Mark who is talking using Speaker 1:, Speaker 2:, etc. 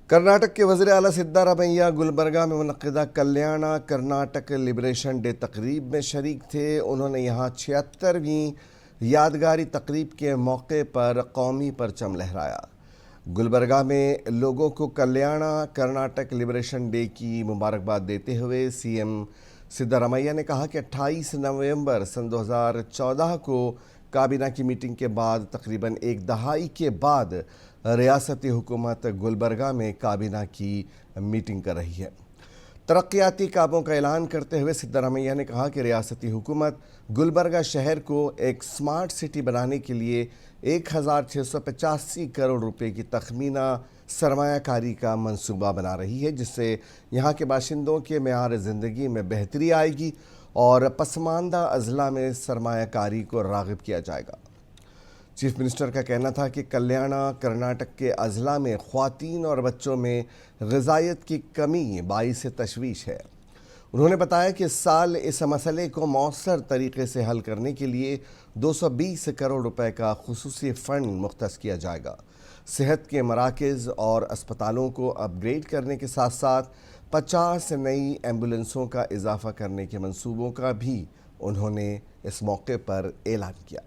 Speaker 1: कर्नाटक के वज़ीर आला सिद्धारामैया गुलबर्गा में मुनक़्क़िदा कल्याणा कर्नाटक लिबरेशन डे तकरीब में शरीक थे। उन्होंने यहाँ 76वीं यादगारी तकरीब के मौके पर कौमी परचम लहराया। गुलबर्गा में लोगों को कल्याणा कर्नाटक लिबरेशन डे की मुबारकबाद देते हुए सीएम सिद्धारामैया ने कहा कि 28 नवंबर सन 2014 को काबीना की मीटिंग के बाद तकरीबन एक दहाई के बाद रियासती हुकूमत गुलबर्गा में काबीना की मीटिंग कर रही है। तरक्याती कामों का ऐलान करते हुए सिद्धारामैया ने कहा कि रियासती हुकूमत गुलबर्गा शहर को एक स्मार्ट सिटी बनाने के लिए 1685 करोड़ रुपए की तखमीना सरमायाकारी का मंसूबा बना रही है, जिससे यहाँ के बाशिंदों के मेयार ज़िंदगी में बेहतरी आएगी और पसमानदा अजला में सरमायाकारी को राग़िब किया जाएगा। चीफ मिनिस्टर का कहना था कि कल्याणा कर्नाटक के अजला में ख़्वातीन और बच्चों में ग़िज़ाइयत की कमी बाइस तशवीश है। उन्होंने बताया कि इस साल इस मसले को मौसर तरीके से हल करने के लिए 220 करोड़ रुपए का खुसूसी फ़ंड मुख्तस किया जाएगा। सेहत के मराकज़ और अस्पतालों को अपग्रेड करने के साथ साथ 50 नई एम्बुलेंसों का इजाफ़ा करने के मंसूबों का भी उन्होंने इस मौके पर ऐलान किया।